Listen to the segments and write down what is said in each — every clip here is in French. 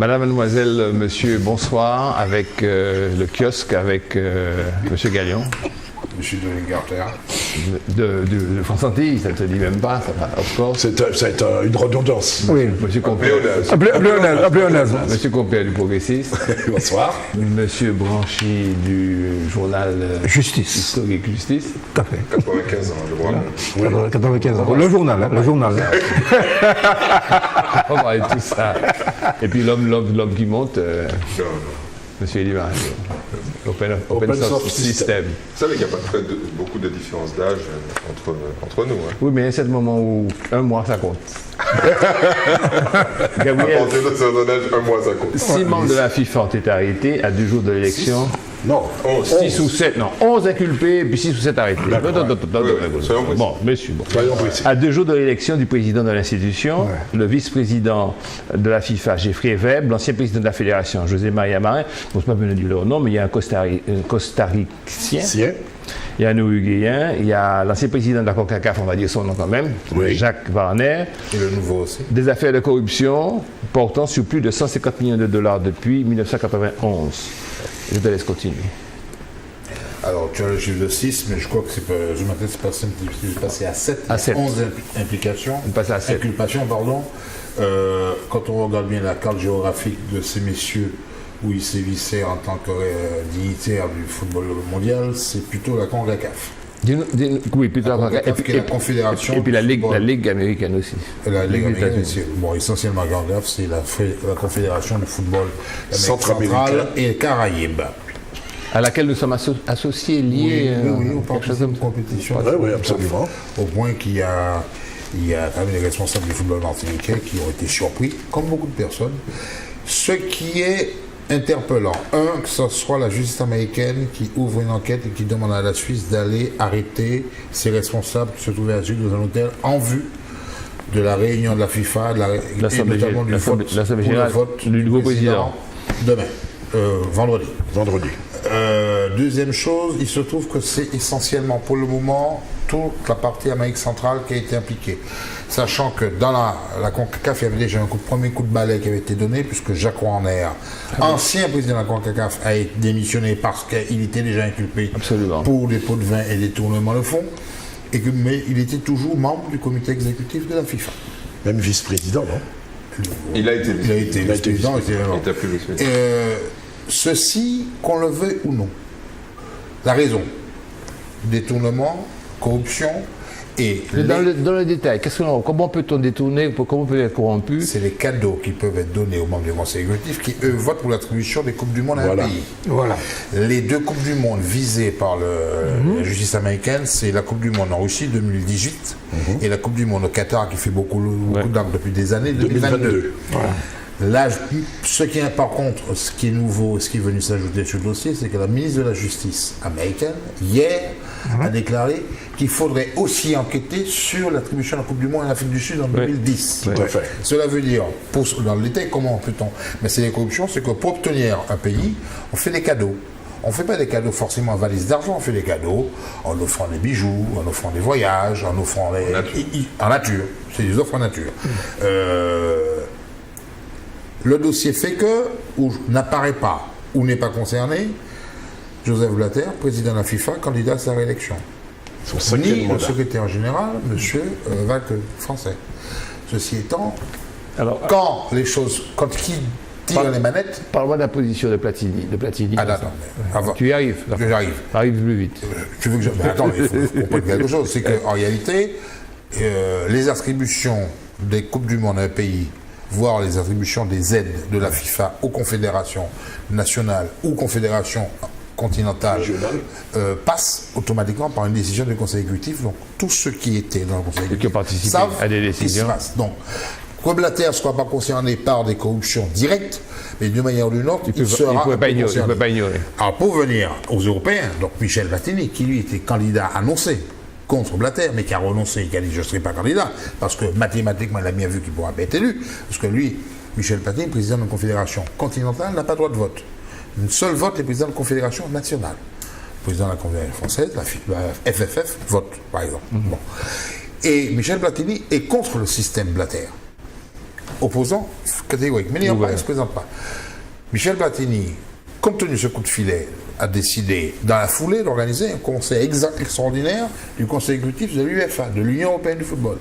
Madame, mademoiselle, monsieur, bonsoir, avec le kiosque, avec monsieur Galion. Monsieur de l'Ingleterre. De France Antilles, ça ne te dit même pas, ça va, of course. Ça va être une redondance. Oui, monsieur Compère. Monsieur Compère du Progressiste. Bonsoir. Monsieur Branchi du journal Justice. Historique Justice. Tout à fait. 95 ans, je crois. 95 ans. Le journal, hein, le journal. On va parler de tout ça. Et puis l'homme qui monte, monsieur Eliman. Open Source System. Vous savez qu'il n'y a pas beaucoup de différence d'âge entre nous. Hein. Oui, mais il y a ce moment où un mois ça compte. Gabriel, à partir de certain âge, un mois ça compte. 6 membres de la FIFA ont été arrêtés à 2 jours de l'élection. Non, 6 ou 7, non, 11 inculpés, puis 6 ou 7 arrêtés. Bon, messieurs, bon. À 2 jours de l'élection du président de l'institution, le vice-président de la FIFA, Jeffrey Webb, l'ancien président de la fédération, José Maria Marin, bon, c'est pas bien de dire leur nom, mais il y a un costaricien, il y a un Uruguayen, il y a l'ancien président de la CONCACAF, on va dire son nom quand même, Jacques Warner. Et le nouveau aussi. Des affaires de corruption portant sur plus de 150 millions de dollars depuis 1991. Je te laisse continuer. Alors, tu as le chiffre de 6, mais je crois que je m'attends c'est passé à 7. À 7. 11 implications. Passé à 7. Inculpations, pardon. Quand on regarde bien la carte géographique de ces messieurs, où ils sévissaient en tant que dignitaires du football mondial, c'est plutôt la CONCACAF. Oui, plutôt la CONCACAF. Et la Confédération. Et puis la Ligue américaine aussi. La Ligue américaine aussi. Bon, essentiellement, CONCACAF, c'est la Confédération du football central et Caraïbes. À laquelle nous sommes associés, liés. Oui, on parle de compétition. Oui, absolument. Au point qu'il y a quand même des responsables du football martiniquais qui ont été surpris, comme beaucoup de personnes. Ce qui est interpellant, que ce soit la justice américaine qui ouvre une enquête et qui demande à la Suisse d'aller arrêter ces responsables qui se trouvaient à Zurich dans un hôtel en vue de la réunion de la FIFA, et notamment du vote du nouveau président. Demain, vendredi. Deuxième chose, il se trouve que c'est essentiellement pour le moment toute la partie Amérique centrale qui a été impliquée. Sachant que dans la CONCACAF, il y avait déjà un premier coup de balai qui avait été donné, puisque Jacques Warner, ancien président de la CONCACAF, a été démissionné parce qu'il était déjà inculpé pour des pots de vin et détournement de fonds, mais il était toujours membre du comité exécutif de la FIFA. Même vice-président, non? Il a été vice-président. Ceci, qu'on le veuille ou non, la raison, détournement, corruption, et dans le détail, comment peut-on détourner, comment peut être corrompu? C'est les cadeaux qui peuvent être donnés aux membres du Conseil exécutif qui, eux, votent pour l'attribution des Coupes du Monde à un pays. Voilà. Les 2 Coupes du Monde visées par la justice américaine, c'est la Coupe du Monde en Russie 2018 et la Coupe du Monde au Qatar qui fait beaucoup d'armes depuis des années, 2022. Voilà. Là, par contre, ce qui est nouveau, ce qui est venu s'ajouter sur le dossier, c'est que la ministre de la Justice américaine, hier, a déclaré qu'il faudrait aussi enquêter sur l'attribution de la Coupe du Monde en Afrique du Sud en 2010. Cela veut dire, dans le détail, comment peut-on... Mais c'est les corruptions, c'est que pour obtenir un pays, on fait des cadeaux. On ne fait pas des cadeaux forcément en valise d'argent, on fait des cadeaux en offrant des bijoux, en offrant des voyages, en offrant en nature. C'est des offres en nature. Le dossier fait que, ou n'apparaît pas, ou n'est pas concerné, Joseph Blatter, président de la FIFA, candidat à sa réélection. Ni le secrétaire général, M. Valque, français. Ceci étant, quand qui tire les manettes... Parle-moi de la position de Platini. Tu y arrives. J'arrive. Arrive plus vite. Tu veux que attends, il faut comprendre quelque chose. C'est qu'en réalité, les attributions des Coupes du Monde à un pays, voire les attributions des aides de la FIFA aux confédérations nationales ou confédérations continentales passent automatiquement par une décision du Conseil exécutif. Donc, tous ceux qui étaient dans le Conseil exécutif savent à des décisions. Donc, que Blatter ne soit pas concerné par des corruptions directes, mais d'une manière ou d'une autre, il sera ne peut pas ignorer. Alors, pour venir aux Européens, donc Michel Platini, qui lui était candidat annoncé contre Blatter, mais qui a renoncé, qui a dit je ne serai pas candidat, parce que mathématiquement, il a bien vu qu'il ne pourra pas être élu, parce que lui, Michel Platini, président de la Confédération continentale, n'a pas droit de vote. Un seul vote, les présidents de la Confédération nationale. Le président de la Confédération française, la FFF, vote, par exemple. Bon. Et Michel Platini est contre le système Blatter. opposant catégorique. Mais il ne se présente pas. Michel Platini, compte tenu de ce coup de filet, a décidé, dans la foulée, d'organiser un conseil extraordinaire du conseil exécutif de l'UEFA, de l'Union européenne du football.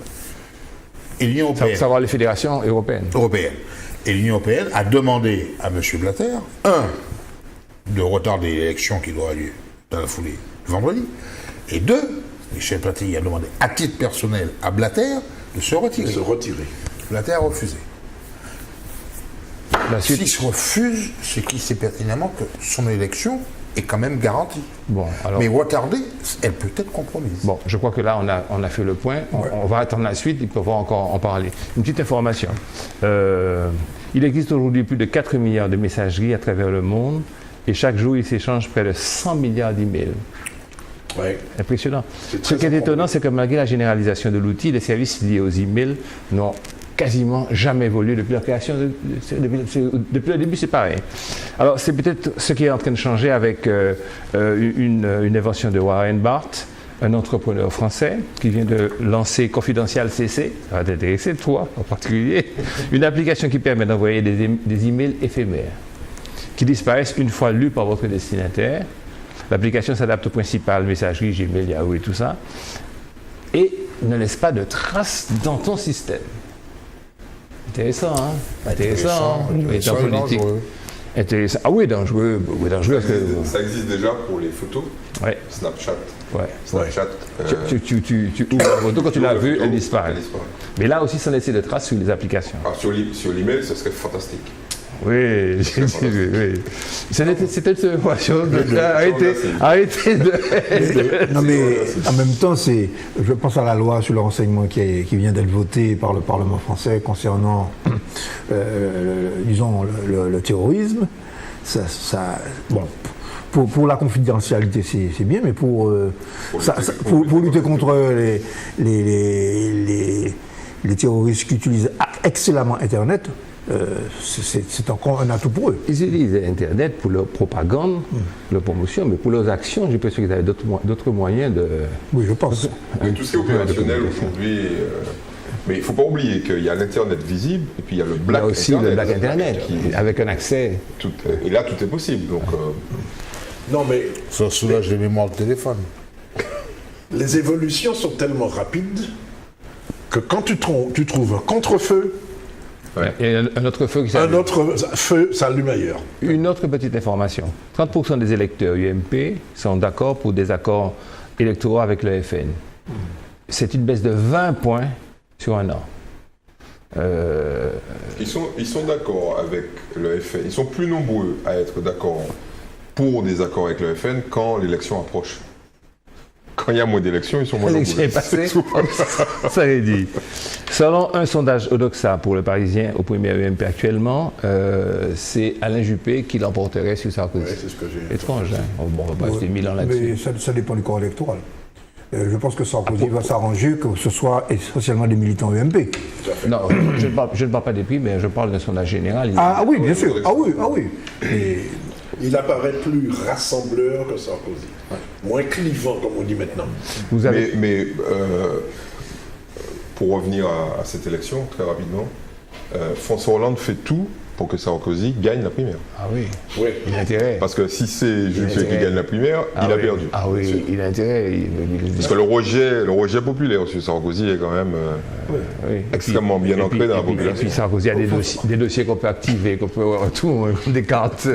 Et l'Union européenne. Savoir les fédérations européennes. Et l'Union européenne a demandé à M. Blatter, de retarder l'élection qui doit avoir lieu dans la foulée vendredi, et 2, Michel Platini a demandé à titre personnel à Blatter de se retirer. Blatter a refusé. S'il se refuse, c'est qu'il sait pertinemment que son élection est quand même garantie. Bon, alors, mais retardée, elle peut être compromise. Bon, je crois que là, on a fait le point. On va attendre la suite, ils peuvent encore en parler. Une petite information. Il existe aujourd'hui plus de 4 milliards de messageries à travers le monde et chaque jour, il s'échange près de 100 milliards d'emails. Ouais. Impressionnant. Ce qui est étonnant, c'est que malgré la généralisation de l'outil, les services liés aux emails n'ont quasiment jamais évolué depuis la création. Depuis le début, c'est pareil. Alors, c'est peut-être ce qui est en train de changer avec une invention de Warren Barth, un entrepreneur français qui vient de lancer Confidential CC, ça va t'intéresser, toi en particulier, une application qui permet d'envoyer des emails éphémères qui disparaissent une fois lus par votre destinataire. L'application s'adapte aux principales messageries, Gmail, Yahoo et tout ça, et ne laisse pas de traces dans ton système. Intéressant, hein? Intéressant, politique. Intéressant. Ah oui, dangereux. Parce que... Ça existe déjà pour les photos. Ouais. Snapchat. Ouais. Snapchat. Tu ouvres la photo, quand tu l'as vue, elle disparaît. Mais là aussi, sans laisser de traces sur les applications. Alors, sur l'email, ce serait fantastique. Oui, oui. C'était une information. Arrêtez de... Non, mais en même temps, je pense à la loi sur le renseignement qui vient d'être votée par le Parlement français concernant, disons, le terrorisme. Bon, pour la confidentialité, c'est bien, mais pour lutter contre les terroristes qui utilisent excellemment Internet, c'est encore un atout pour eux. Ils utilisent Internet pour leur propagande, leur promotion, mais pour leurs actions, j'ai l'impression qu'ils avaient d'autres moyens de... Oui, je pense. Mais tout ce qui est opérationnel aujourd'hui... mais il ne faut pas oublier qu'il y a l'Internet visible et puis il y a le Black Internet. Il y a aussi le Black Internet, avec un accès... et là, tout est possible. Donc, non, mais... Ça soulage les mémoires de téléphone. Les évolutions sont tellement rapides que quand tu trouves un contre-feu, ouais. Et un autre feu qui s'allume. Un autre feu s'allume ailleurs. Une autre petite information. 30% des électeurs UMP sont d'accord pour des accords électoraux avec le FN. C'est une baisse de 20 points sur un an. Ils sont d'accord avec le FN. Ils sont plus nombreux à être d'accord pour des accords avec le FN quand l'élection approche. Quand il y a moins d'élections, ils sont moins nombreux. L'élection est passée, ça est dit. Selon un sondage Odoxa pour le Parisien au premier UMP actuellement, c'est Alain Juppé qui l'emporterait sur Sarkozy. Ouais, c'est ce que j'ai. Étrange, hein? Bon, on va pas rester 1000 ans là-dessus. Mais ça dépend du corps électoral. Je pense que Sarkozy va s'arranger que ce soit essentiellement des militants UMP. Non, je ne parle pas des prix, mais je parle d'un sondage général. Ah oui, bien sûr. Ah oui. Il apparaît plus rassembleur que Sarkozy. Moins clivant, comme on dit maintenant. Vous avez... Mais pour revenir à cette élection, très rapidement, François Hollande fait tout pour que Sarkozy gagne la primaire. Ah oui, oui. Il a intérêt. Parce que si c'est Juppé qui gagne la primaire, il a perdu. Ah oui, il a intérêt. Parce que le rejet populaire sur Sarkozy est quand même extrêmement bien ancré dans la population. Et puis Sarkozy a des dossiers qu'on peut activer, qu'on peut avoir tout, comme des cartes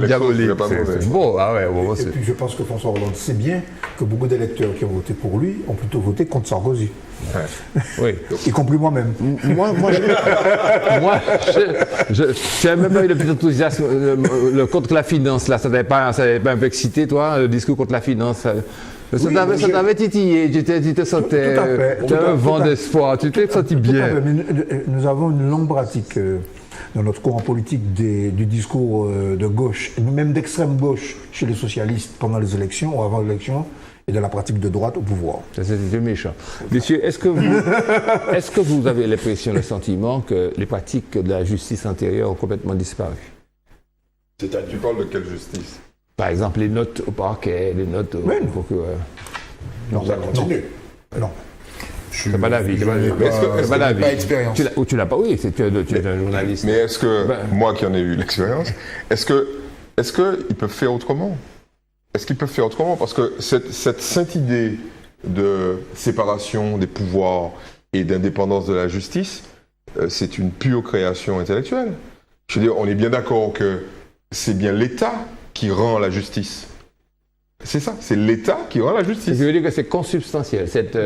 diaboliques. Bon, et puis je pense que François Hollande sait bien que beaucoup d'électeurs qui ont voté pour lui ont plutôt voté contre Sarkozy. Oui. Y compris moi-même. Tu n'as même pas eu le petit enthousiasme contre la finance, là, ça t'avait pas un peu excité, toi, le discours contre la finance ça t'avait titillé, tu te sentais, tu as un vent d'espoir, tu t'es senti bien. Nous avons une longue pratique dans notre courant politique du discours de gauche, et même d'extrême gauche chez les socialistes pendant les élections ou avant l'élection, et de la pratique de droite au pouvoir. C'était méchant. Messieurs, est-ce que vous avez l'impression, le sentiment que les pratiques de la justice antérieure ont complètement disparu? C'est-à-dire, tu parles de quelle justice? Par exemple, les notes au parquet, les notes au procureur. Non, ça continue. Non. C'est pas d'avis. C'est pas d'avis. Pas expérience. Tu l'as pas, oui, tu es un journaliste. Mais est-ce que, moi qui en ai eu l'expérience, est-ce qu'ils peuvent faire autrement? Est-ce qu'ils peuvent faire autrement? Parce que cette sainte idée de séparation des pouvoirs et d'indépendance de la justice, c'est une pure création intellectuelle. Je veux dire, on est bien d'accord que c'est bien l'État qui rend la justice. C'est ça, c'est l'État qui rend la justice. Je veux dire que c'est consubstantiel, cette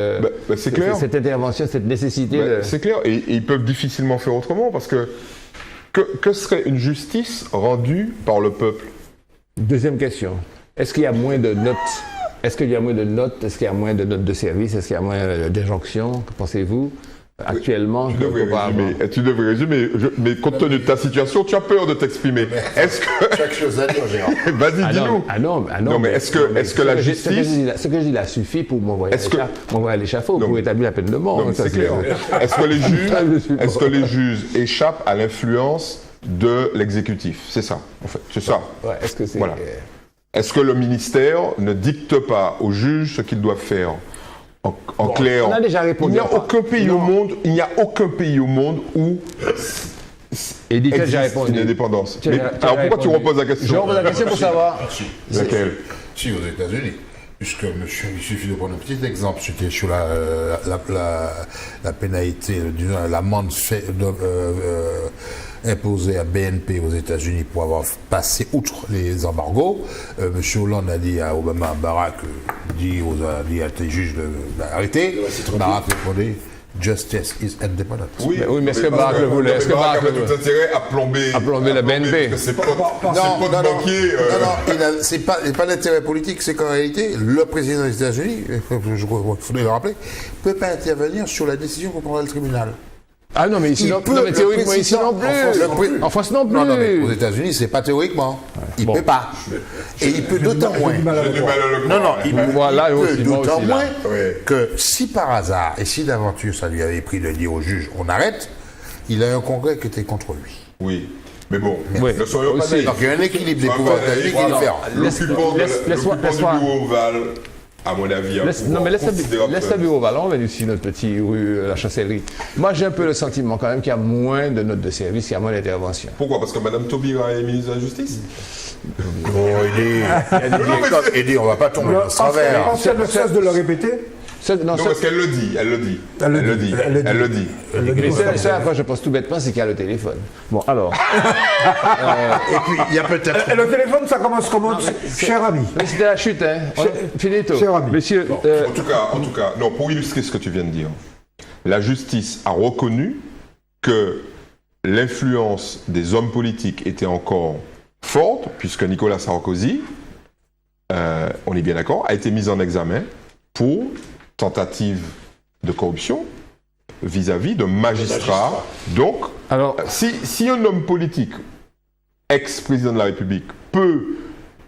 intervention, cette nécessité de... C'est clair, et ils peuvent difficilement faire autrement, parce que serait une justice rendue par le peuple? Deuxième question. Est-ce qu'il y a moins de notes? Est-ce qu'il y a moins de notes? Est-ce qu'il y a moins de notes de service? Est-ce qu'il y a moins d'injonctions? Que pensez-vous? Actuellement, tu devrais résumer, mais compte tenu de ta situation, tu as peur de t'exprimer. Est-ce que... Chaque chose à dire, Gérard. Vas-y, dis-nous. Non, mais est-ce que la justice... Ce que je dis là suffit pour m'envoyer à l'échafaud, pour établir la peine de mort. Non, c'est clair. Est-ce que les juges échappent à l'influence de l'exécutif? C'est ça, en fait. C'est ça. Ouais, est-ce que c'est... Voilà. Est-ce que le ministère ne dicte pas aux juges ce qu'ils doivent faire? En clair, on a déjà répondu. Il n'y a aucun pays au monde où existe une indépendance. Alors pourquoi tu reposes la question? Je repose la question pour savoir. Laquelle? Si, aux États-Unis. Puisque, monsieur, il suffit de prendre un petit exemple. C'était sur la pénalité, l'amende imposée à BNP aux États-Unis pour avoir passé outre les embargos. Monsieur Hollande a dit à Obama, Barack, dit à tes juges d'arrêter. Barack répondait, Justice is independent. Oui, mais est-ce que Barack le voulait? Est-ce que Barack a tout intérêt à plomber la BNP? Non, c'est pas l'intérêt politique, c'est qu'en réalité, le président des États-Unis, il faudrait le rappeler, ne peut pas intervenir sur la décision que prendra le tribunal. Ah non, mais ici non plus. Mais théoriquement, ici non plus. En France non plus. Non, mais aux États-Unis, c'est pas théoriquement. Il ne peut pas. Et il peut d'autant moins. Il peut d'autant moins que si par hasard, et si d'aventure ça lui avait pris de dire au juge, on arrête, il a un congrès qui était contre lui. Oui. Mais bon, ne soyons pas naïfs. Donc il y a un équilibre des pouvoirs qui est différent. L'occupant du bureau ovale, à mon avis, laisse la bureau ovale, on va ici notre petit rue la Chancellerie. Moi, j'ai un peu le sentiment quand même qu'il y a moins de notes de service, qu'il y a moins d'intervention. Pourquoi? Parce que Mme Taubira est ministre de la Justice? Il dit, on ne va pas tomber dans ce travers. On ne cesse de le répéter. Non, parce qu'elle le dit. Elle le dit. Mais ça, après, je pense tout bêtement, c'est qu'il y a le téléphone. Bon, alors. Et puis, il y a peut-être... Le téléphone, ça commence comment, cher ami? C'était la chute, hein. Finito. Cher ami. Monsieur. En tout cas, non, pour illustrer ce que tu viens de dire, la justice a reconnu que l'influence des hommes politiques était encore forte, puisque Nicolas Sarkozy, on est bien d'accord, a été mis en examen pour tentative de corruption vis-à-vis de magistrats. Donc, si un homme politique, ex-président de la République, peut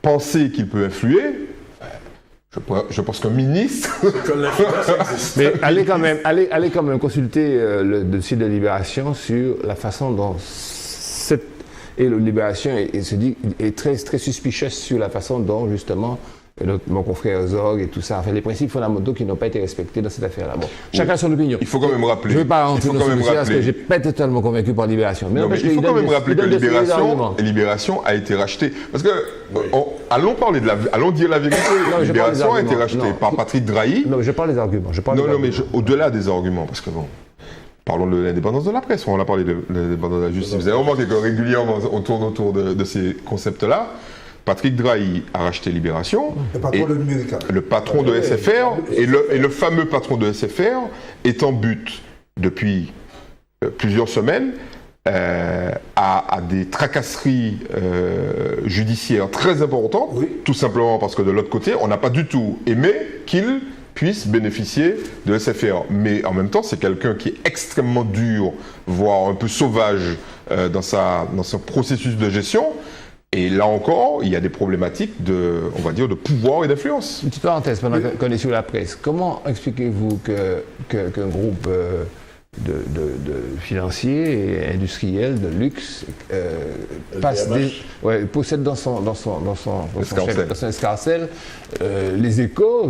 penser qu'il peut influer, je pense qu'un ministre... Mais allez quand même consulter le site de Libération sur la façon dont Libération est très, très suspicieuse sur la façon dont, justement, mon confrère Zorg et tout ça, enfin les principes fondamentaux qui n'ont pas été respectés dans cette affaire-là. Bon, chacun son opinion. Il faut quand même rappeler. Je ne veux pas rentrer dans ce sujet parce que je n'ai pas été totalement convaincu par Libération. Mais il faut quand même rappeler que Libération a été rachetée. Parce que, allons dire la vérité. Libération a été rachetée par Patrick Drahi. Non, mais je parle des arguments. Mais au-delà des arguments, parce que bon. Parlons de l'indépendance de la presse, on a parlé de l'indépendance de la justice. Vous avez remarqué que régulièrement on tourne autour de ces concepts-là. Patrick Drahi a racheté Libération. Le patron de SFR, et le fameux patron de SFR est en but depuis plusieurs semaines à des tracasseries judiciaires très importantes, tout simplement parce que de l'autre côté, on n'a pas du tout aimé qu'il puisse bénéficier de SFR. Mais en même temps, c'est quelqu'un qui est extrêmement dur, voire un peu sauvage dans son processus de gestion. Et là encore, il y a des problématiques on va dire, de pouvoir et d'influence. Une petite parenthèse, pendant qu'on est sur la presse. Comment expliquez-vous qu'un groupe financiers et industriels de luxe possède dans son escarcelle les Échos,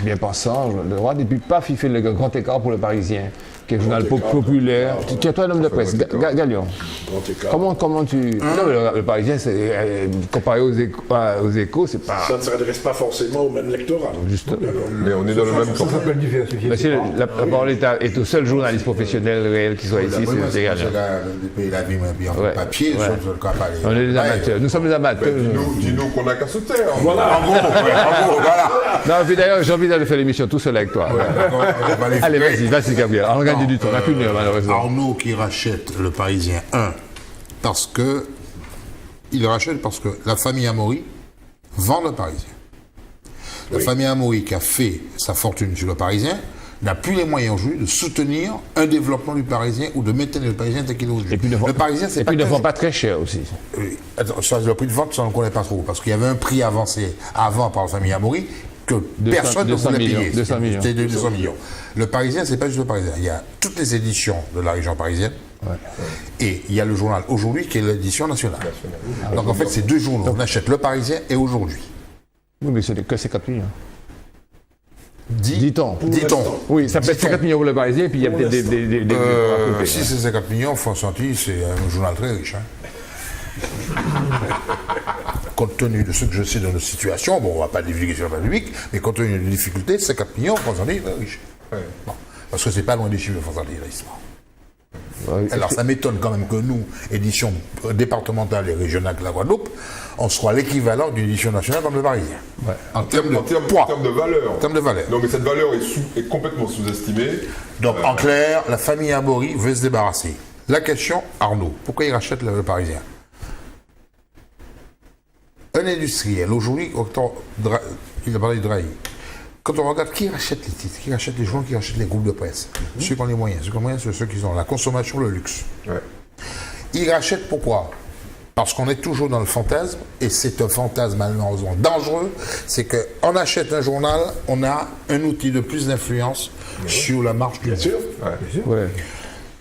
bien pensant, le droit, et puis paf, il fait le grand écart pour le Parisien, qui est un journal populaire. Tiens-toi un homme de presse, Galion. Comment tu... Non, mais le Parisien, comparé aux Échos, c'est pas... Ça ne s'adresse pas forcément au même lectorat. Justement. Mais on est dans le même camp. Monsieur, la parole est au seul journaliste professionnel réel qui soit ici, c'est Galion. Papier, on est des amateurs. Nous sommes des amateurs. Dis-nous qu'on n'a qu'à se taire. Voilà. En gros, voilà. Non, puis d'ailleurs, j'ai envie d'aller faire l'émission tout seul avec toi. Allez, vas-y, Gabriel. On gagne du temps. On n'a plus de heure, malheureusement. Arnaud qui rachète le Parisien, parce que la famille Amaury vend le Parisien. La famille Amaury qui a fait sa fortune sur le Parisien n'a plus les moyens aujourd'hui de soutenir un développement du Parisien ou de maintenir le Parisien tel qu'il est aujourd'hui. Le Parisien, c'est pas... Et puis, ne vend pas très cher aussi. Oui. Le prix de vente, ça, on ne connaît pas trop, parce qu'il y avait un prix avancé avant par la famille Amaury que personne ne voulait payer. 200 millions. C'était 200 millions. Le Parisien, c'est pas juste le Parisien. Il y a toutes les éditions de la région parisienne. Ouais. Et il y a le journal Aujourd'hui qui est l'édition nationale. Donc en fait, c'est deux journaux. On achète le Parisien et Aujourd'hui. Oui, mais c'est que 50 millions. Dit-on. Oui, ça peut être 50 millions pour le Parisien, et puis il y a peut-être des si c'est 50 millions, faut sentir, c'est un journal très riche. Hein. Compte tenu de ce que je sais de notre situation, bon, on ne va pas divulguer sur la public, mais compte tenu des difficultés, 50 millions, faut sentir très riche. Ouais. Bon, parce que c'est pas loin des chiffres de France Antilles. Alors ça m'étonne quand même que nous, édition départementale et régionale de la Guadeloupe, on soit l'équivalent d'une édition nationale comme le Parisien. Ouais. En termes de valeur. En termes de valeur. Non mais cette valeur est complètement sous-estimée. Donc en clair, la famille Amaury veut se débarrasser. La question, Arnaud, pourquoi il rachète le Parisien? Un industriel, aujourd'hui, il a parlé de Drahi. Quand on regarde qui rachète les titres, qui rachète les journaux, qui rachète les groupes de presse, ceux qui ont les moyens, c'est ceux qui ont la consommation, le luxe. Ouais. Ils rachètent pourquoi? Parce qu'on est toujours dans le fantasme, et c'est un fantasme malheureusement dangereux, c'est qu'on achète un journal, on a un outil de plus d'influence sur la marche du monde. Bien sûr. Ouais.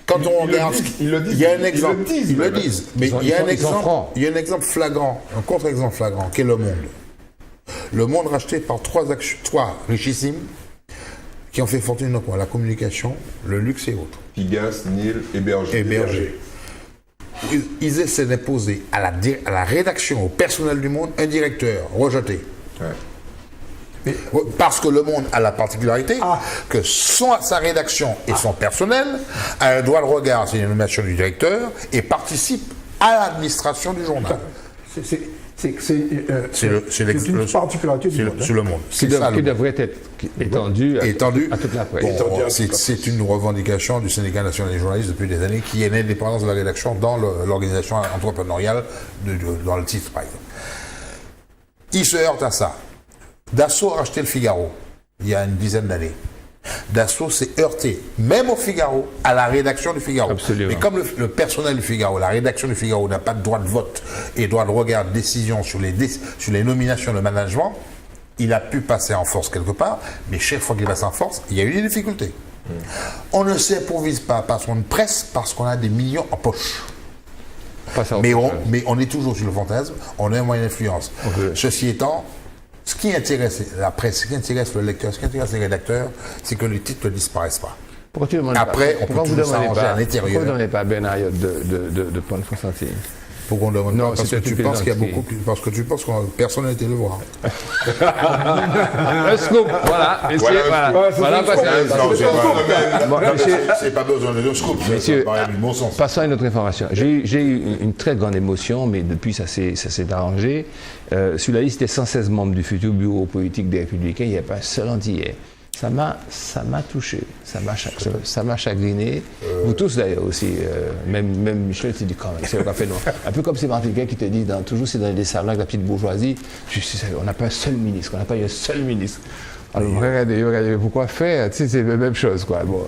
Quand on regarde, il y a un exemple, ils le disent, mais il y a un exemple flagrant, un contre-exemple flagrant, qui est Le Monde. Le Monde racheté par trois richissimes qui ont fait fortune dans quoi? La communication, le luxe et autres. Pigasse, Nil et Berger. Ils essaient d'imposer à la rédaction, au personnel du Monde, un directeur rejeté. Ouais. Parce que Le Monde a la particularité que sa rédaction et son personnel a un droit de regard sur la nomination du directeur et participe à l'administration du journal. C'est une particularité du Monde. C'est Le Monde. Qui devrait être étendu à toute la presse. Bon, c'est une revendication du Syndicat national des journalistes depuis des années qui est l'indépendance de la rédaction dans l'organisation entrepreneuriale dans le titre, par exemple. Il se heurte à ça. Dassault a racheté le Figaro il y a une dizaine d'années. Dassault s'est heurté, même au Figaro, à la rédaction du Figaro. Absolument. Mais comme le personnel du Figaro, la rédaction du Figaro n'a pas de droit de vote et droit de regard de décision sur les nominations de management, il a pu passer en force quelque part, mais chaque fois qu'il passe en force, il y a eu des difficultés. On ne s'improvise pas parce qu'on presse, parce qu'on a des millions en poche. Mais on est toujours sur le fantasme, on a un moyen d'influence. Okay. Ceci étant, ce qui intéresse la presse, ce qui intéresse le lecteur, ce qui intéresse les rédacteurs, c'est que les titres ne disparaissent pas. Après, on peut toujours s'arranger à l'intérieur. Pourquoi vous ne demandez pas à Bernard de prendre France Antilles? Pourquoi on demande pas? Parce que tu penses qu'il y a beaucoup plus. Parce que tu penses que personne n'a été le voir. Un scoop, voilà. C'est pas besoin de scoop. Messieurs, passons à une autre information. J'ai eu une très grande émotion, mais depuis ça s'est arrangé. Sur la liste des 116 membres du futur bureau politique des Républicains, il n'y a pas un seul Antillais. Ça m'a touché, ça m'a chagriné. Vous tous d'ailleurs aussi, même Michel s'est dit quand même, c'est le café noir. Un peu comme ces Martiniquais qui te disent, toujours c'est dans les salons avec la petite bourgeoisie, on n'a pas un seul ministre, on n'a pas eu un seul ministre. Alors, regardez, pourquoi faire? Tu sais, c'est la même chose, quoi. Bon,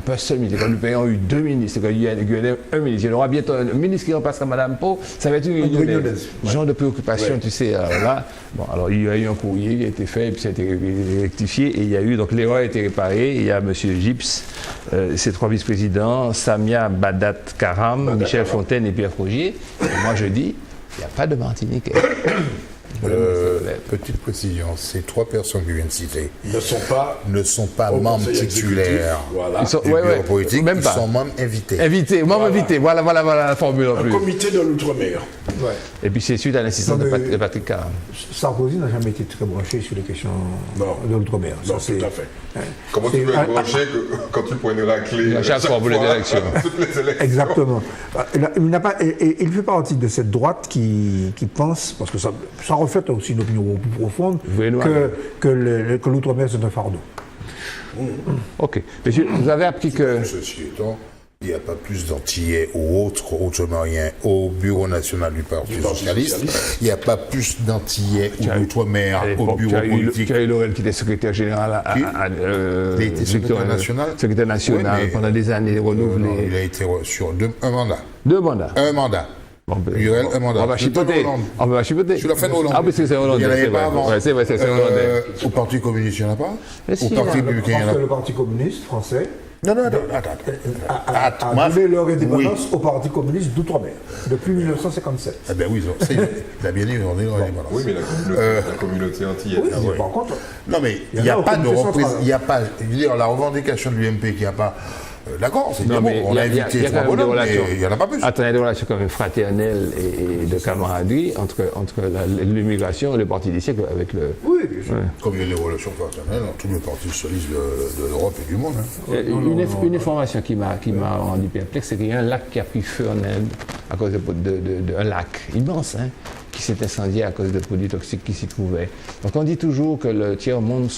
pas seul ministre. Quand le pays a eu 2 ministres, quand il y a un ministre, il y aura bientôt un ministre qui remplacera Mme Pau, ça va être une réunionnaise. Genre de préoccupation, tu sais. Là, bon, alors il y a eu un courrier qui a été fait, et puis ça a été rectifié, et il y a eu, donc l'erreur a été réparée, il y a M. Gips, ses 3 vice-présidents, Samia Badat Karam, Michel Fontaine et Pierre Frogier. Et moi, je dis, il n'y a pas de Martiniquais. Petite précision, ces 3 personnes que je viens de citer ne sont pas membres titulaires voilà. du bureau politique, même pas. Ils sont membres invités. Membres invités, voilà la formule en plus. Un comité de l'outre-mer. Ouais. Et puis c'est suite à l'insistance de Patrick Caram. Sarkozy n'a jamais été très branché sur les questions de l'outre-mer. Non, tout à fait. Comment tu peux être branché quand tu prenais la clé à chaque fois pour les élections. Exactement. Il ne fait pas partie de cette droite qui pense, parce que ça reflète aussi une opinion plus profonde, que l'outre-mer c'est un fardeau. Ok. Monsieur, vous avez appris que... Ceci étant, il n'y a pas plus d'Antillais ou autres outre-meriens au Bureau national du Parti socialiste. Il n'y a pas plus d'Antillais ou d'outre-mer au bureau politique. Thierry Laurel qui était secrétaire général il a été secrétaire national. Secrétaire national oui, pendant des années renouvelé. Il a été sur un mandat. 2 mandats. Un mandat. Lurel, un mandat. On va chipoter. Sur la fin de Hollande. Ah, parce que c'est Hollandais. Il n'y en avait pas avant. Ouais, c'est vrai, c'est Hollandais. Au Parti communiste, il n'y en a pas. Au Parti républicain, il y en a pas. Le Parti communiste français. Non, a donné leur indépendance au Parti communiste d'outre-mer depuis 1957. Eh bien oui, il a bien dit, on est dans l'indépendance. Oui, mais la communauté antillaise. Oui, par contre. Non, mais il n'y a pas de représentation. Il n'y a pas, je veux dire, la revendication de l'UMP qu'il n'y a pas. D'accord, c'est bien bon, on a invité 3 bonhommes, mais il n'y en a pas plus. Attends, il y a des relations quand même fraternelles et de camaraderie entre l'immigration et le parti des siècles avec le... Oui, bien sûr. Ouais. Comme il y a des relations fraternelles dans tous les partis socialistes de l'Europe et du monde. Hein. Une information qui m'a rendu perplexe, c'est qu'il y a un lac qui a pris feu en Inde à cause d'un lac immense, hein, qui s'est incendié à cause de produits toxiques qui s'y trouvaient. Donc on dit toujours que le tiers-monde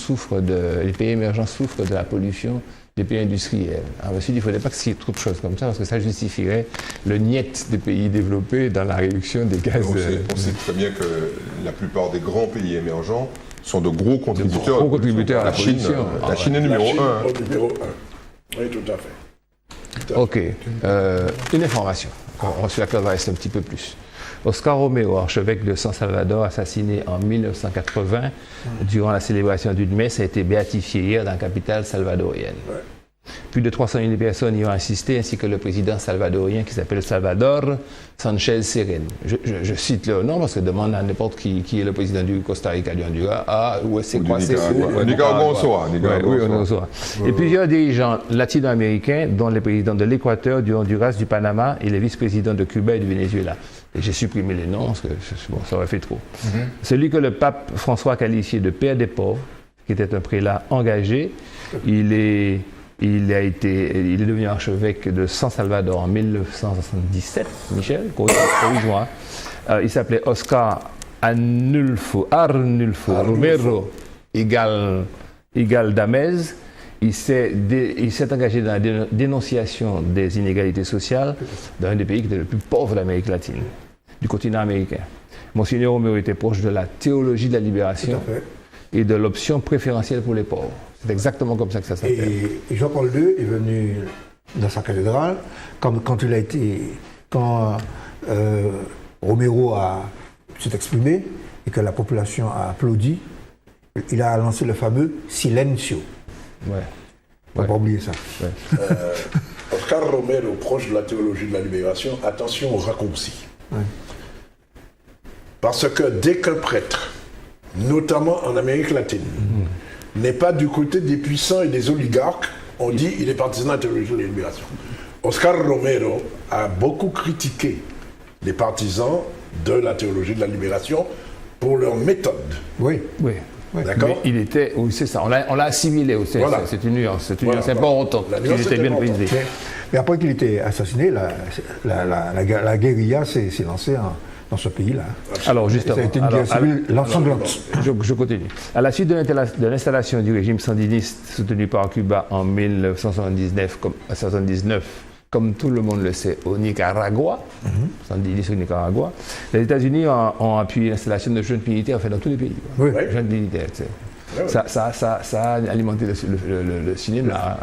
les pays émergents souffrent de la pollution des pays industriels. Alors, je me suis dit, il ne faudrait pas qu'il y ait trop de choses comme ça, parce que ça justifierait le niet des pays développés dans la réduction des gaz. On sait très bien que la plupart des grands pays émergents sont de gros contributeurs, à la pollution. La Chine est numéro 1. Oui, tout à fait. Ok. Une information. Sur laquelle on va rester un petit peu plus. Oscar Romero, archevêque de San Salvador, assassiné en 1980 durant la célébration d'une messe, a été béatifié hier dans la capitale salvadorienne. Ouais. Plus de 300 000 personnes y ont assisté, ainsi que le président salvadorien qui s'appelle Salvador Sanchez Serén. Je cite le nom parce que demande à n'importe qui est le président du Costa Rica, du Honduras, où c'est quoi c'est Nicaragua. Et plusieurs dirigeants latino-américains, dont les présidents de l'Équateur, du Honduras, du Panama et les vice-présidents de Cuba et du Venezuela. Et j'ai supprimé les noms parce que ça aurait fait trop. Celui que le pape François a qualifié de père des pauvres, qui était un prélat engagé, il est devenu archevêque de San Salvador en 1977, Michel, corrige-moi. Il s'appelait Oscar Arnulfo Romero Damez. Il s'est engagé dans la dénonciation des inégalités sociales dans un des pays qui était le plus pauvre d'Amérique latine, du continent américain. Monseigneur Romero était proche de la théologie de la libération et de l'option préférentielle pour les pauvres. C'est exactement comme ça que ça s'appelle. Et Jean-Paul II est venu dans sa cathédrale quand Romero s'est exprimé et que la population a applaudi. Il a lancé le fameux silencio. Ouais. On va pas oublier ça. Ouais. Oscar Romero, proche de la théologie de la libération, attention aux raccourcis. Ouais. Parce que dès qu'un prêtre, notamment en Amérique latine, n'est pas du côté des puissants et des oligarques, on dit qu'il est partisan de la théologie de la libération. Oscar Romero a beaucoup critiqué les partisans de la théologie de la libération pour leur méthode. Oui. D'accord. Mais il était, oui, c'est ça, on l'a assimilé aussi. Voilà. C'est une nuance, c'est pas autant. Il était bien prisé. Mais après qu'il était assassiné, la guérilla s'est lancée dans ce pays-là. Alors justement, ça a été une guerre civile sanglante. Je continue. À la suite de l'installation du régime sandiniste soutenu par Cuba en 1979, comme tout le monde le sait, au Nicaragua, sandiniste au Nicaragua, les États-Unis ont appuyé l'installation de jeunes militaires dans tous les pays. Oui. Jeunes militaires, tu sais. Ça a alimenté le cinéma.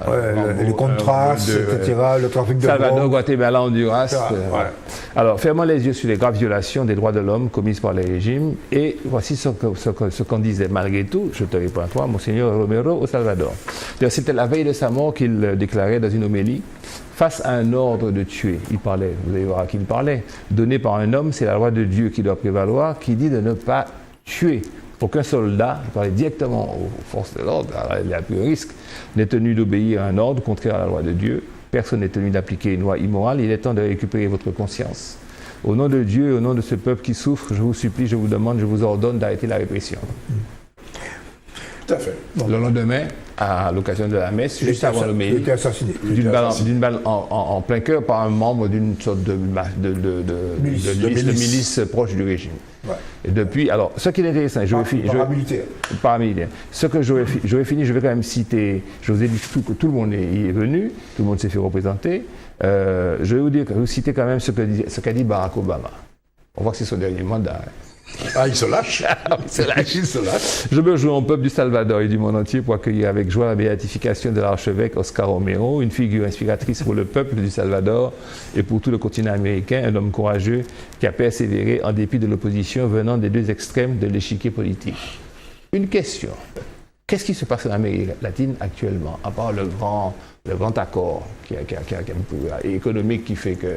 Les contrastes, etc., le trafic de Salvador, drogue. Guatemala, Honduras. Alors, fermons les yeux sur les graves violations des droits de l'homme commises par les régimes. Et voici ce qu'en disait malgré tout, je te réponds à toi, Monseigneur Romero au Salvador. C'était la veille de sa mort qu'il déclarait dans une homélie. Face à un ordre de tuer, il parlait, vous allez voir à qui il parlait, donné par un homme, c'est la loi de Dieu qui doit prévaloir, qui dit de ne pas tuer. Aucun soldat, il parlait directement aux forces de l'ordre, il n'y a plus de risque, n'est tenu d'obéir à un ordre contraire à la loi de Dieu. Personne n'est tenu d'appliquer une loi immorale. Il est temps de récupérer votre conscience. Au nom de Dieu, au nom de ce peuple qui souffre, je vous supplie, je vous demande, je vous ordonne d'arrêter la répression. Tout à fait. Le lendemain, à l'occasion de la messe, juste avant le Il était assassiné. d'une balle en plein cœur par un membre d'une sorte de milice proche du régime. Ouais. Et depuis, alors, ce qui est intéressant, paramilitaire. Ce que j'aurais fini, je vais quand même citer, je vous ai dit que tout le monde est venu, tout le monde s'est fait représenter. Je vais vous citer quand même ce qu'a dit Barack Obama. On voit que c'est son dernier mandat. Ah, il se lâche. Il se lâche. Je me joins au peuple du Salvador et du monde entier pour accueillir avec joie la béatification de l'archevêque Oscar Romero, une figure inspiratrice pour le peuple du Salvador et pour tout le continent américain, un homme courageux qui a persévéré en dépit de l'opposition venant des deux extrêmes de l'échiquier politique. Une question. Qu'est-ce qui se passe en Amérique latine actuellement, à part le grand accord économique qui fait que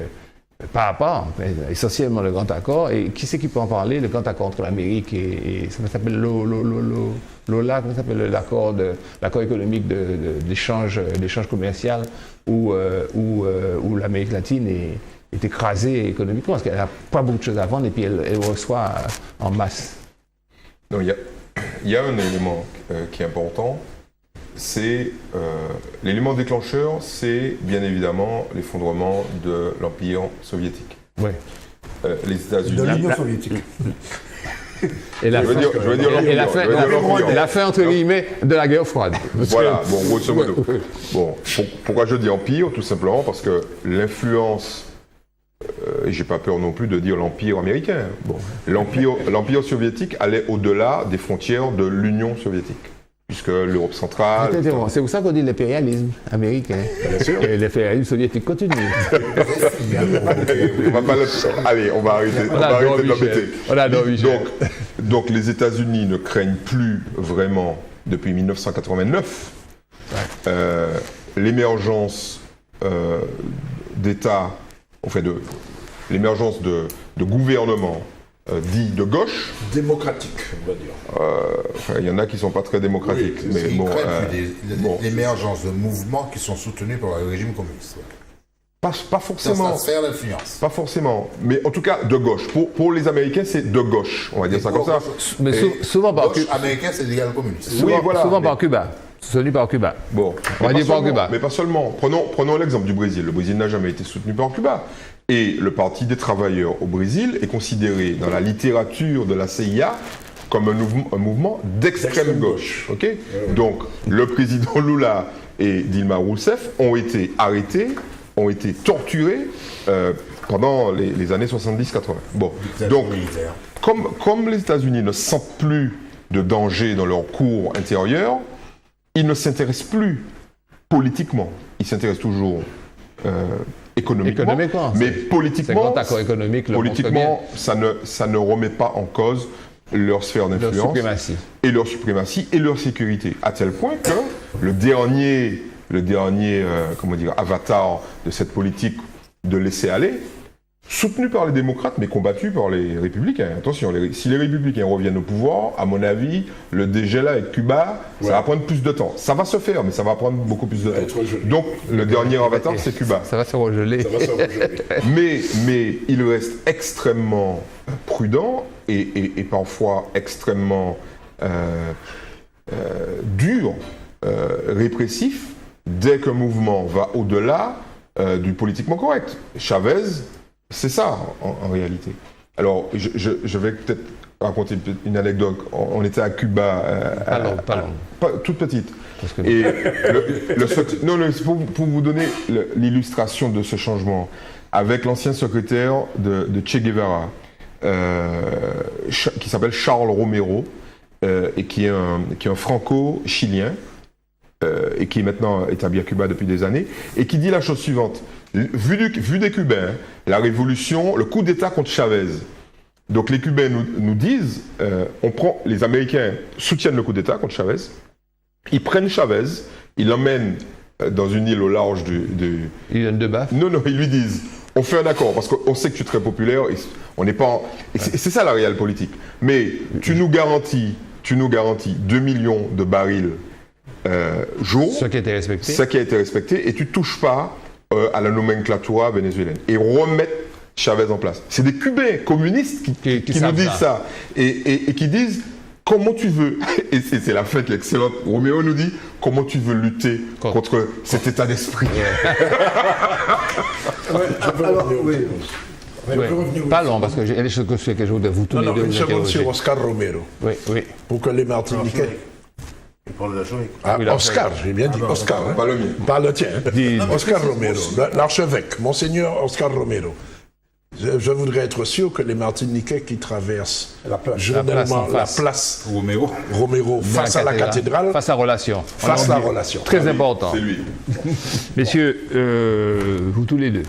pas à part, essentiellement le grand accord. Et qui c'est qui peut en parler? Le grand accord entre l'Amérique et ça s'appelle l'OLA, comment s'appelle l'accord économique d'échange commercial où l'Amérique latine est écrasée économiquement parce qu'elle n'a pas beaucoup de choses à vendre et puis elle reçoit en masse. Non, il y a un élément qui est important. C'est l'élément déclencheur, c'est bien évidemment l'effondrement de l'Empire soviétique. Oui. Les États-Unis. De l'Union soviétique. Et la fin entre guillemets de la guerre froide. Voilà, bon, grosso modo. Bon, pourquoi je dis empire? Tout simplement parce que l'influence, et j'ai pas peur non plus de dire l'empire américain. Bon, l'empire soviétique allait au-delà des frontières de l'Union soviétique. Puisque l'Europe centrale... C'est pour ça qu'on dit l'impérialisme américain. Bien sûr. Et l'impérialisme soviétique continue. Allez, on va arrêter de l'embêter. Donc les États-Unis ne craignent plus vraiment, depuis 1989, l'émergence d'États, l'émergence de gouvernements dit de gauche. Démocratique, on va dire. Il y en a qui ne sont pas très démocratiques. Oui, mais bon, l'émergence de mouvements qui sont soutenus par le régime communiste. Pas forcément. Dans sa sphère d'influence. Pas forcément. Mais en tout cas, de gauche. Pour les Américains, c'est de gauche. On va dire ça comme ça. Mais souvent par Cuba. Américain, c'est légal communiste. Souvent par Cuba. Soutenu par Cuba. Bon. On va dire par Cuba. Mais pas seulement. Prenons l'exemple du Brésil. Le Brésil n'a jamais été soutenu par Cuba. Et le Parti des travailleurs au Brésil est considéré dans la littérature de la CIA comme un mouvement d'extrême gauche. Okay? Donc, le président Lula et Dilma Rousseff ont été arrêtés, ont été torturés pendant les années 70-80. Bon, donc, comme les États-Unis ne sentent plus de danger dans leur cour intérieure, ils ne s'intéressent plus politiquement. Ils s'intéressent toujours économiquement, mais politiquement, ça ne remet pas en cause leur sphère d'influence et leur suprématie et leur sécurité, à tel point que le dernier avatar de cette politique de laisser aller, soutenu par les démocrates mais combattu par les républicains. Attention, si les républicains reviennent au pouvoir, à mon avis, le dégel avec Cuba, ça va prendre plus de temps. Ça va se faire, mais ça va prendre beaucoup plus de temps. Donc, le dernier avatar, c'est Cuba. Ça va se regeler. Mais il reste extrêmement prudent et parfois extrêmement dur, répressif, dès qu'un mouvement va au-delà du politiquement correct. Chavez, c'est ça, en réalité. Alors, je vais peut-être raconter une anecdote. On était à Cuba, toute petite. Et c'est pour vous donner l'illustration de ce changement. Avec l'ancien secrétaire de Che Guevara, qui s'appelle Charles Romero, et qui est un franco-chilien, et qui est maintenant établi à Cuba depuis des années, et qui dit la chose suivante. Vu des Cubains, la révolution, le coup d'État contre Chavez. Donc les Cubains nous disent, les Américains soutiennent le coup d'État contre Chavez, ils prennent Chavez, ils l'emmènent dans une île au large Ils donnent de baffe. Non, ils lui disent, on fait un accord, parce qu'on sait que tu es très populaire, et on n'est pas... C'est ça la réelle politique. Mais tu nous garantis 2 millions de barils jour. Ce qui a été respecté. Ce qui a été respecté, et tu ne touches pas à la nomenclatura vénézuélienne. Et remettre Chavez en place. C'est des Cubains communistes qui nous disent ça. Et qui disent, comment tu veux, et c'est la fête l'excellente, Roméo nous dit, comment tu veux lutter contre cet état d'esprit. Pas long, parce que j'ai des choses que je voudrais vous tous les deux. Une seconde sur Oscar Romero. Oui. Pour que les Martiniquais... Oscar, j'ai bien dit Oscar. Pas le mien. Pas le tien. Oscar Romero, l'archevêque, Monseigneur Oscar Romero. Je voudrais être sûr que les Martiniquais qui traversent journellement la place Romero face à la cathédrale, face à relation. Très important. C'est lui. Messieurs, vous tous les deux,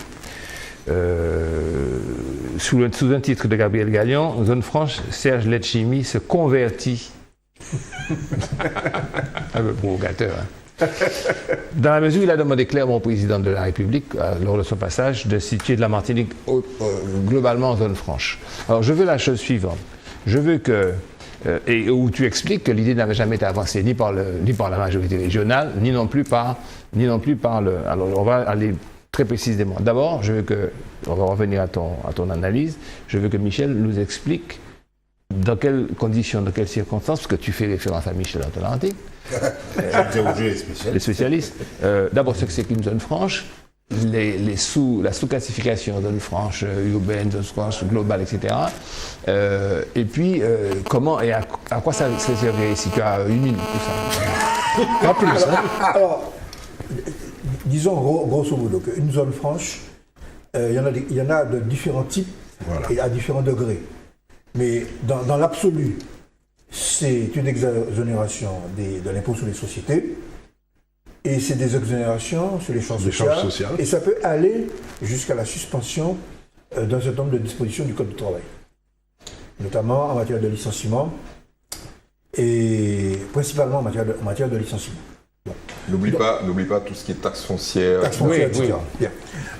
sous un titre de Gabriel Gagnon, Zone franche, Serge Letchimy se convertit. Un peu provocateur. Hein. Dans la mesure où il a demandé clairement au président de la République, lors de son passage, de situer de la Martinique globalement en zone franche. Alors je veux la chose suivante. Je veux que, et où tu expliques que l'idée n'avait jamais été avancée ni par la majorité régionale, ni non plus par le... Alors on va aller très précisément. D'abord, on va revenir à ton analyse, je veux que Michel nous explique dans quelles conditions, dans quelles circonstances, parce que tu fais référence à Michel Atlantique, les spécialistes. D'abord, ce que c'est qu'une zone franche, la sous-classification, zone franche, urbaine, zone franche, globale, etc. Et puis, comment et à quoi ça servirait si tu as une minute pour ça. Pas plus. Hein. Alors, disons grosso modo qu'une zone franche, il y en a de différents types et à différents degrés. Mais dans l'absolu, c'est une exonération de l'impôt sur les sociétés et c'est des exonérations sur les charges sociales. Et ça peut aller jusqu'à la suspension d'un certain nombre de dispositions du Code du travail, notamment en matière de licenciement et principalement en matière de licenciement. Bon. N'oublie pas tout ce qui est taxe foncière. Etc. Bien.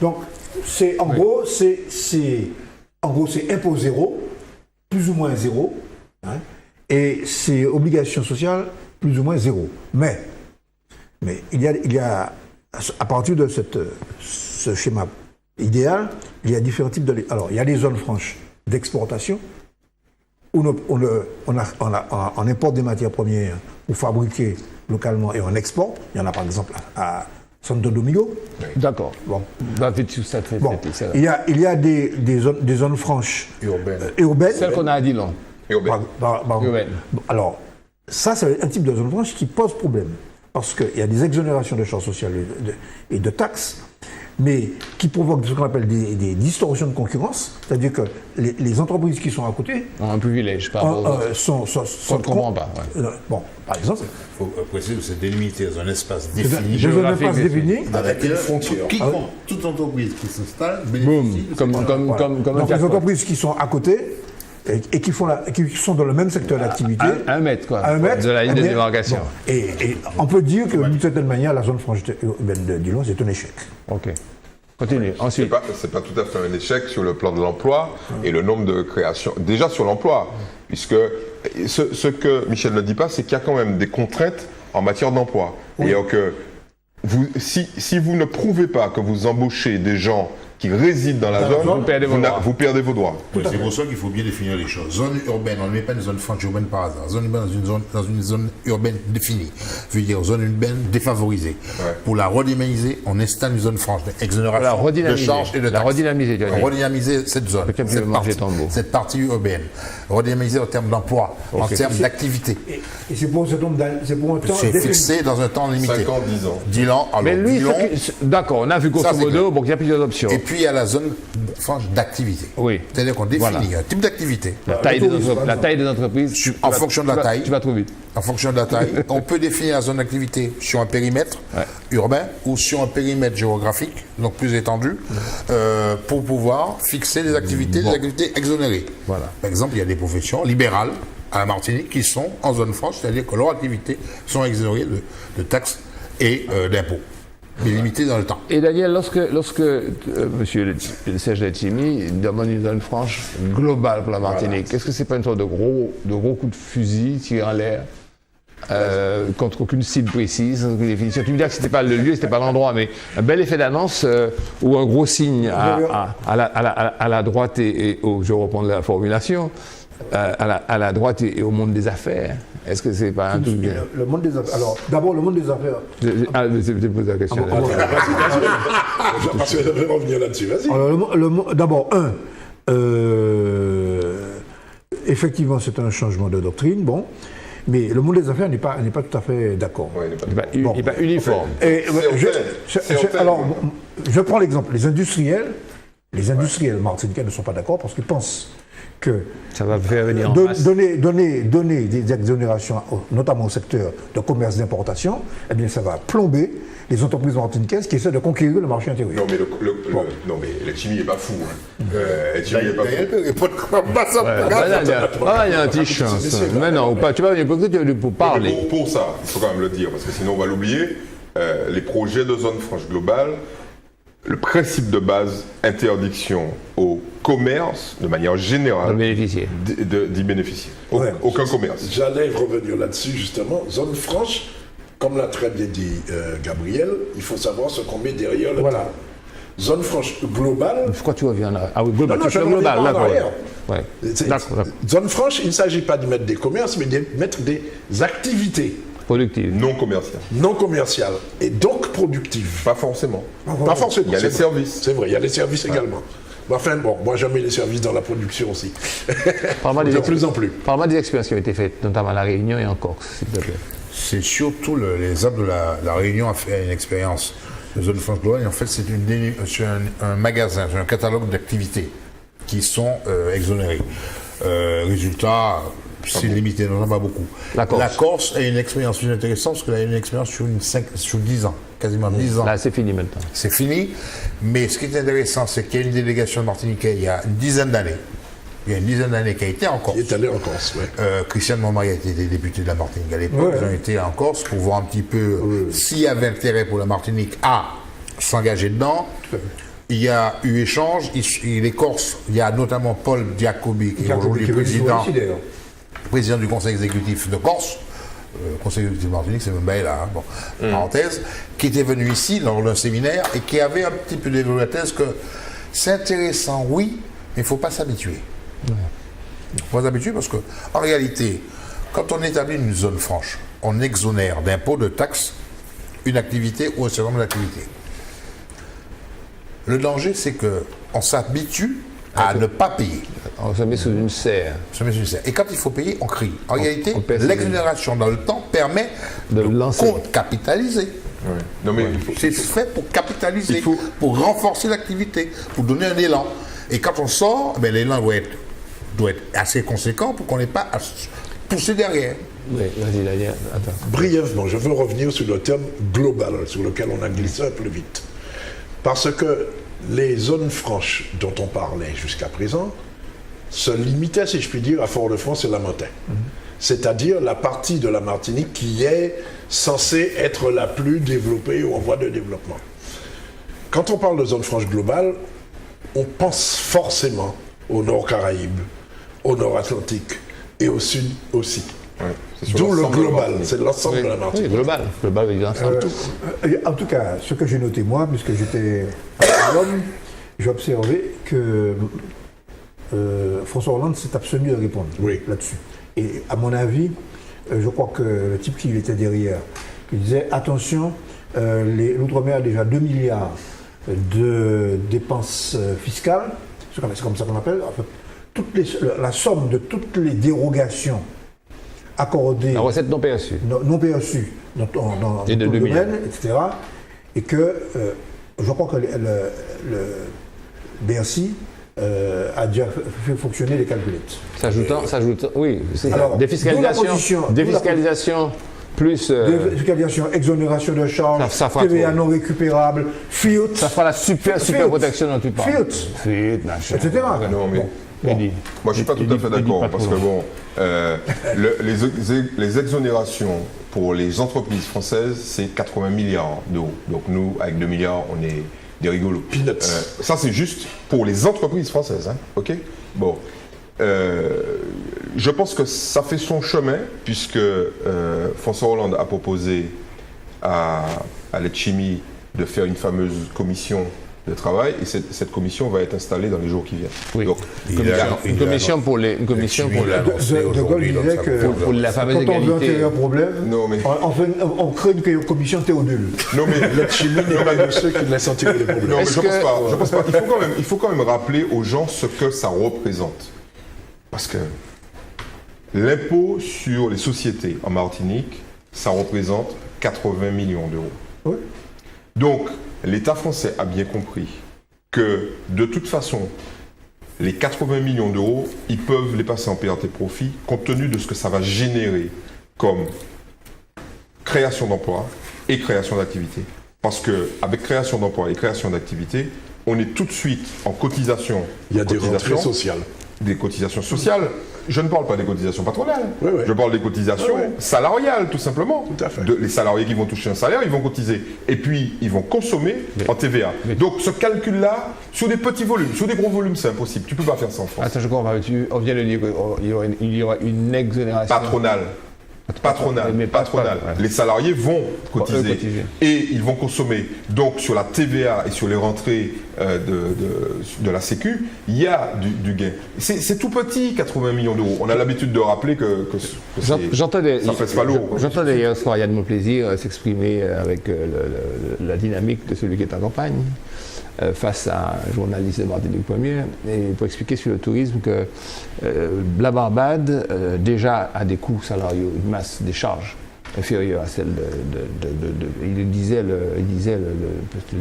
Donc, en gros, c'est impôt zéro, plus ou moins zéro, hein, et c'est obligation sociale, plus ou moins zéro. Mais il y a à partir de ce schéma idéal, il y a différents types de... Alors, il y a des zones franches d'exportation, où on importe des matières premières pour fabriquer localement et on exporte. Il y en a par exemple à Santo Domingo. D'accord. Bon. Il y a des zones franches urbaines. Celles qu'on a dit non. Urbaine. Alors, ça, c'est un type de zone franche qui pose problème. Parce qu'il y a des exonérations de charges sociales et de taxes, mais qui provoquent ce qu'on appelle des distorsions de concurrence. C'est-à-dire que les entreprises qui sont à côté... ont un privilège par rapport on ne comprend pas. Ouais. Bon, par exemple... Il faut préciser que c'est délimité dans un espace défini. Dans un espace défini. Avec une frontière. Toute entreprise qui s'installe bénéficie... Comme donc les entreprises qui sont à côté... Et qui sont dans le même secteur d'activité. Un mètre, quoi. De la ligne de démarcation. Bon. Et on peut dire que, d'une certaine manière, la zone franche urbaine de Dillon, c'est un échec. Ok. Continue. Ensuite. C'est pas tout à fait un échec sur le plan de l'emploi et le nombre de créations. Déjà sur l'emploi, puisque ce que Michel ne dit pas, c'est qu'il y a quand même des contraintes en matière d'emploi. Oui. Et que si vous ne prouvez pas que vous embauchez des gens qui résident dans la zone, vous perdez vos droits. C'est pour ça qu'il faut bien définir les choses. Zone urbaine, on ne met pas une zone franche urbaine par hasard. Zone urbaine dans une zone urbaine définie. Je veux dire zone urbaine défavorisée. Ouais. Pour la redynamiser, on installe une zone franche d'exonération de charges et de taxes. Redynamiser cette zone, cette partie urbaine. Redynamiser en termes d'emploi, en termes d'activité. Et c'est pour un temps c'est fixé dans un temps limité. 5 ans, 10 ans. 10 ans. Mais lui, d'accord, on a vu grosso modo, donc il y a plusieurs options. puis il y a la zone franche d'activité. Oui. C'est-à-dire qu'on définit un type d'activité. La taille des entreprises. En fonction de la taille. Tu vas trop vite. En fonction de la taille, on peut définir la zone d'activité sur un périmètre urbain ou sur un périmètre géographique, donc plus étendu, pour pouvoir fixer des activités exonérées. Voilà. Par exemple, il y a des professions libérales à la Martinique qui sont en zone franche, c'est-à-dire que leurs activités sont exonérées de taxes et d'impôts, mais limitées dans le temps. Et Daniel, lorsque M. Serge Letchimy demande une zone franche globale pour la Martinique, est-ce que c'est pas une sorte de gros coup de fusil tiré en l'air contre aucune cible précise, aucune définition? Tu me dis que c'était pas le lieu, c'était pas l'endroit, mais un bel effet d'annonce ou un gros signe à la droite et je reprends la formulation, à la droite et au monde des affaires. Est-ce que c'est pas un truc... Le monde des affaires. Alors, d'abord, le monde des affaires. Je pose la question. Parce que je vais revenir là-dessus, vas-y. Alors, d'abord, effectivement, c'est un changement de doctrine, bon, mais le monde des affaires n'est pas tout à fait d'accord. Ouais, Il n'est pas uniforme. Alors, je prends l'exemple. Les industriels martiniquais ne sont pas d'accord parce qu'ils pensent que ça va faire venir en masse. Donner des exonérations, notamment au secteur de commerce d'importation, eh bien ça va plomber les entreprises martiniquaises qui essaient de conquérir le marché intérieur. Non, mais le Chimie n'est pas fou. Le Chimie n'est pas fou. Il y a un petit chance. Mais non, tu vas venir pour parler. Pour ça, il faut quand même le dire, parce que sinon on va l'oublier, les projets de zone franche globale, le principe de base, interdiction au commerce, de manière générale, d'y bénéficier. Aucun commerce. J'allais revenir là-dessus, justement. Zone franche, comme l'a très bien dit Gabriel, il faut savoir ce qu'on met derrière le terme. Zone franche globale... Pourquoi tu reviens là? Ah oui, global. Non, je global, ouais. D'accord. Zone franche, il ne s'agit pas de mettre des commerces, mais de mettre des activités. Productive. Non commerciale. Non commerciale. Et donc productive. Pas forcément. Pas forcément. Il y a les services. C'est vrai, il y a les services également. Enfin, bon, moi j'aime les services dans la production aussi. De plus en plus. Parle-moi des expériences qui ont été faites, notamment à La Réunion et en Corse, s'il te plaît. C'est surtout les hommes de la Réunion a fait une expérience de zone franche globale. Et en fait, c'est un magasin, un catalogue d'activités qui sont exonérées. Résultat, c'est limité, on n'en a pas beaucoup. La Corse a une expérience plus intéressante parce qu'elle a une expérience sur 10 ans, quasiment 10 ans. Là, c'est fini maintenant. C'est fini, mais ce qui est intéressant, c'est qu'il y a une délégation martiniquaise il y a une dizaine d'années. Il y a une dizaine d'années qui a été en Corse. Qui est allé en Corse, oui. Christian Montmarie a été député de la Martinique à l'époque. Ils ont été en Corse pour voir un petit peu s'il y avait intérêt pour la Martinique à s'engager dedans. Il y a eu échange. Les Corses, il y a notamment Paul Giacobi, qui est aujourd'hui président du conseil exécutif de Corse. Conseil exécutif de Martinique, c'est même là, parenthèse, qui était venu ici lors d'un séminaire et qui avait un petit peu développé la thèse que c'est intéressant, oui, mais il ne faut pas s'habituer. Il ne faut pas s'habituer parce qu'en réalité, quand on établit une zone franche, on exonère d'impôts, de taxes, une activité ou un certain nombre d'activités. Le danger, c'est qu'on s'habitue à ne pas payer. On se met sous une serre. Et quand il faut payer, on crie. En réalité, l'exonération dans le temps permet de capitaliser. Ouais. C'est fait pour capitaliser, pour renforcer l'activité, pour donner un élan. Et quand on sort, l'élan doit être assez conséquent pour qu'on n'ait pas à pousser derrière. Oui, vas-y, Daniel. Attends. Brièvement, je veux revenir sur le terme global, sur lequel on a glissé un peu vite. Parce que les zones franches dont on parlait jusqu'à présent se limitaient, si je puis dire, à Fort-de-France et La Montagne. C'est-à-dire la partie de la Martinique qui est censée être la plus développée ou en voie de développement. Quand on parle de zone franche globale, on pense forcément au Nord Caraïbe, au Nord Atlantique et au Sud aussi. D'où le global, c'est l'ensemble de la Martinique. Oui, global en tout cas, ce que j'ai noté moi, puisque j'étais à l'homme, j'ai observé que François Hollande s'est abstenu de répondre là-dessus. Et à mon avis, je crois que le type qui était derrière, il disait attention, l'outre-mer a déjà 2 milliards de dépenses fiscales, c'est comme ça qu'on appelle, en fait, la somme de toutes les dérogations accordées, la recette non perçue, dans le domaine, etc. Et que je crois que Bercy a déjà fait fonctionner les calculettes. Oui, c'est Alors, défiscalisation plus... Défiscalisation, exonération de charges, ça fera TVA trop. non récupérable, FIOT. Ça fera la super protection dont tu parles. FIOT, machin. etc. Non, mais Bon. moi, je ne suis pas tout à fait d'accord, parce que bon, les exonérations pour les entreprises françaises, c'est 80 milliards d'euros. Donc nous, avec 2 milliards, on est des rigolos. Peanuts. Ça, c'est juste pour les entreprises françaises, hein, ok? Bon. Je pense que ça fait son chemin, puisque François Hollande a proposé à Letchimy de faire une fameuse commission de travail, et cette commission va être installée dans les jours qui viennent. Oui. Donc, Une commission pour la De Gaulle disait que pour la fameuse quand on veut égalité. enterrer un problème, Non, mais- on crée une commission Théodule. non, mais La chimie n'est pas de ceux qui laissent en tirer les problèmes. non, mais Est-ce je pense que- pas. Je pense pas. Il faut quand même rappeler aux gens ce que ça représente. Parce que l'impôt sur les sociétés en Martinique, ça représente 80 millions d'euros. Oui. Donc, l'État français a bien compris que, de toute façon, les 80 millions d'euros, ils peuvent les passer en perte et profit, compte tenu de ce que ça va générer comme création d'emplois et création d'activités. Parce qu'avec création d'emplois et création d'activités, on est tout de suite en cotisation. Il y a des rentrées cotisations, sociales. des cotisations sociales. Je ne parle pas des cotisations patronales. Oui, oui. Je parle des cotisations Oui, oui. salariales, tout simplement. Tout à fait. Les salariés qui vont toucher un salaire, ils vont cotiser. Et puis, ils vont consommer en TVA. Donc, ce calcul-là, sur des petits volumes, sur des gros volumes, c'est impossible. Tu ne peux pas faire ça en France. Attends, je comprends. On vient de dire qu'il y aura une exonération. Patronale. Mais pas- patronale. ouais. Les salariés vont cotiser, cotiser. et ils vont consommer. Donc sur la TVA et sur les rentrées de la Sécu, il y a du gain. C'est tout petit, 80 millions d'euros. On a l'habitude de rappeler que J'entendais ça pèse pas lourd. J'entendais hier soir Yann Monplaisir s'exprimer avec la dynamique de celui qui est en campagne face à un journaliste de Martinique Première, et pour expliquer sur le tourisme que la Barbade déjà a des coûts salariaux, une masse des charges inférieure à celle il disait le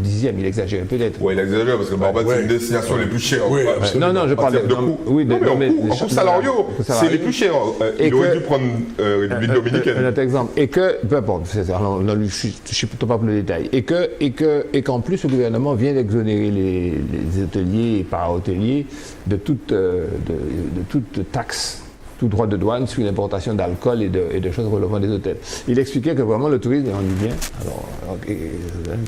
dixième, il exagérait peut-être. Oui, il exagère parce que Barbade, c'est une destination les plus chères. Oui, en- absolument. Non, je en parle termes de coûts. oui, Non, mais en coûts salariaux, c'est les plus chers. Et Il aurait que- dû prendre République Dominicaine. Un autre exemple. Et que, peu importe, je ne suis pas pour le détail. Et qu'en plus, le gouvernement vient d'exonérer les hôteliers et para-hôteliers de toute taxe, tout droit de douane sur l'importation d'alcool et de choses relevant des hôtels. Il expliquait que vraiment le tourisme, et on y vient, alors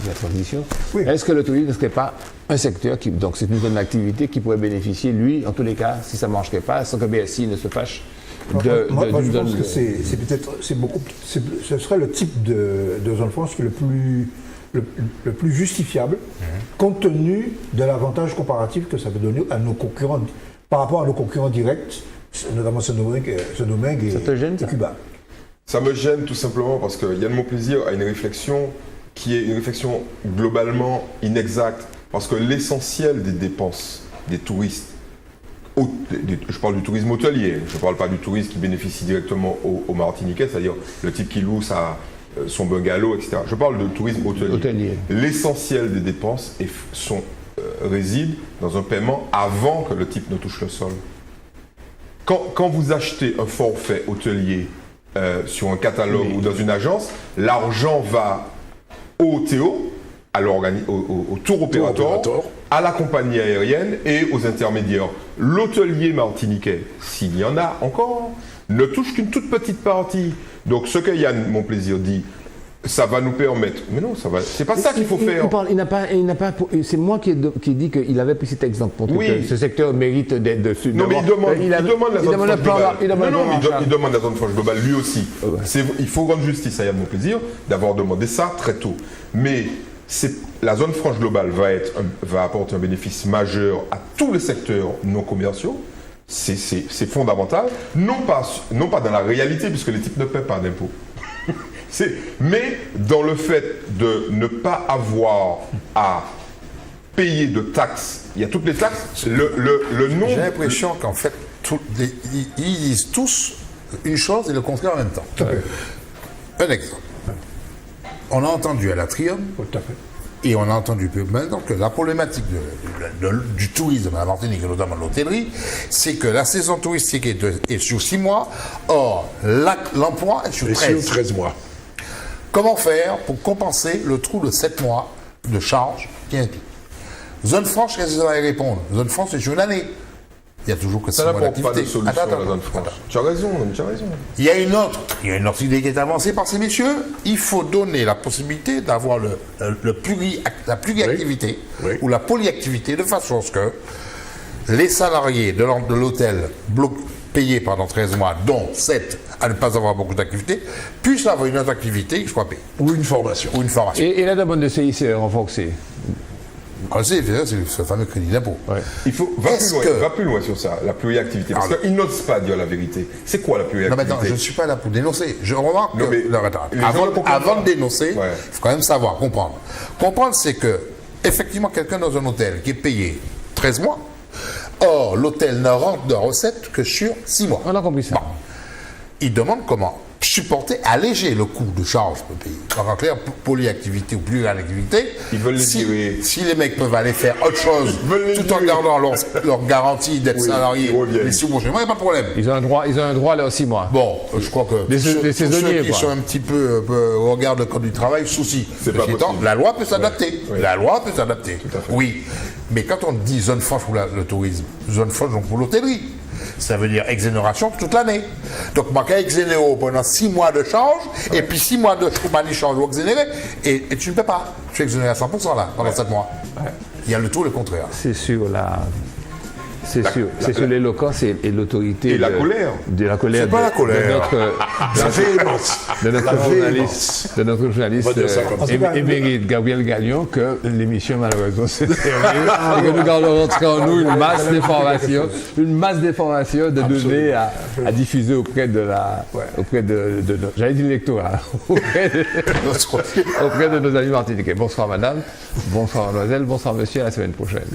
la transition, Oui. est-ce que le tourisme ne serait pas un secteur qui, donc c'est une zone d'activité qui pourrait bénéficier, lui, en tous les cas, si ça ne marcherait pas, sans que BSI ne se fâche Moi, d'une je zone pense que c'est peut-être, ce serait le type de zone France qui est le plus justifiable, compte tenu de l'avantage comparatif que ça peut donner à nos concurrents, par rapport à nos concurrents directs, notamment Sonomengue Ça te gêne, ça? et Cuba. Ça me gêne tout simplement parce que Yann Monplaisir a une réflexion qui est une réflexion globalement inexacte. Parce que l'essentiel des dépenses des touristes, je parle du tourisme hôtelier, je ne parle pas du tourisme qui bénéficie directement aux Martiniquais, c'est-à-dire le type qui loue son bungalow, etc. Je parle de tourisme hôtelier. L'essentiel des dépenses réside dans un paiement avant que le type ne touche le sol. Quand vous achetez un forfait hôtelier sur un catalogue ou dans une agence, l'argent va au TO, au tour opérateur, à la compagnie aérienne et aux intermédiaires. L'hôtelier martiniquais, s'il y en a encore, ne touche qu'une toute petite partie. Donc ce que Yann Monplaisir dit, ça va nous permettre. Mais non, c'est pas ça qu'il faut faire. C'est moi qui ai dit qu'il avait pris cet exemple pour que ce secteur mérite d'être dessus. Non, mais il demande la zone franche globale. Il demande la zone franche globale, lui aussi. Il faut rendre justice à Yann Monplaisir d'avoir demandé ça très tôt. Mais la zone franche globale va apporter un bénéfice majeur à tous les secteurs non commerciaux. C'est fondamental. Non pas dans la réalité, puisque les types ne paient pas d'impôts. Mais dans le fait de ne pas avoir à payer de taxes, il y a toutes les taxes, le nom... J'ai l'impression qu'en fait, ils disent tous une chose et le contraire en même temps. Un exemple. On a entendu à l'Atrium Tout à fait. Et on a entendu maintenant que la problématique du tourisme à la Martinique, et notamment de l'hôtellerie, c'est que la saison touristique est sur 6 mois, or l'emploi est sur 13 mois. Comment faire pour compenser le trou de 7 mois de charge qui est impliqué? Zone franche, qu'est-ce que ça va y répondre? Zone franche, c'est sur une année. Il y a toujours que 6 mois d'activité. Ça n'apporte pas de solution à la zone franche. Tu as raison, tu as raison. Il y a une autre idée qui est avancée par ces messieurs. Il faut donner la possibilité d'avoir la pluriactivité ou la polyactivité de façon à ce que les salariés de l'hôtel payés pendant 13 mois, dont 7 à ne pas avoir beaucoup d'activités, puissent avoir une autre activité qui soit payée. Ou une formation. Et la demande de CICE renforcée. C'est ce fameux crédit d'impôt. Ouais. Il faut va plus loin sur ça, la pluriactivité. Parce qu'ils n'osent pas dire la vérité. C'est quoi la pluriactivité? Non, mais attends, je ne suis pas là pour dénoncer. Je remarque avant de dénoncer, il faut quand même savoir, comprendre. Comprendre, c'est que, effectivement, quelqu'un dans un hôtel qui est payé 13 mois, or, l'hôtel ne rentre de recettes que sur 6 mois. On a compris ça. Bon. Il demande comment alléger le coût de charge pour le pays. Donc, en clair, polyactivité ou pluriactivité, ils veulent si les mecs peuvent aller faire autre chose tout en gardant leur garantie d'être salariés, les 6 mois chez moi, il n'y a pas de problème. Ils ont un droit à leurs 6 mois. Bon, je crois que les saisonniers, ceux qui sont un petit peu au regard de code du travail, souci. C'est pas possible. La loi peut s'adapter. La loi peut s'adapter. Oui. Mais quand on dit zone franche pour le tourisme, zone franche donc pour l'hôtellerie, ça veut dire exonération toute l'année. Donc, moi, quand exonéré pendant 6 mois de charge, et puis 6 mois de charge ou exonéré, et tu ne peux pas. Tu es exonéré à 100% là, pendant 7 mois. Il y a le tout le contraire. C'est sur sur l'éloquence et l'autorité. Et la colère. De la colère. C'est pas la colère. De notre journaliste émérite Gabriel Gagnon, que l'émission malheureusement s'est terminée et que nous gardons en nous une masse d'informations, de données à diffuser auprès de j'allais dire l'électorat, auprès de nos amis martiniquais. Bonsoir madame, bonsoir mademoiselle, bonsoir monsieur, à la semaine prochaine.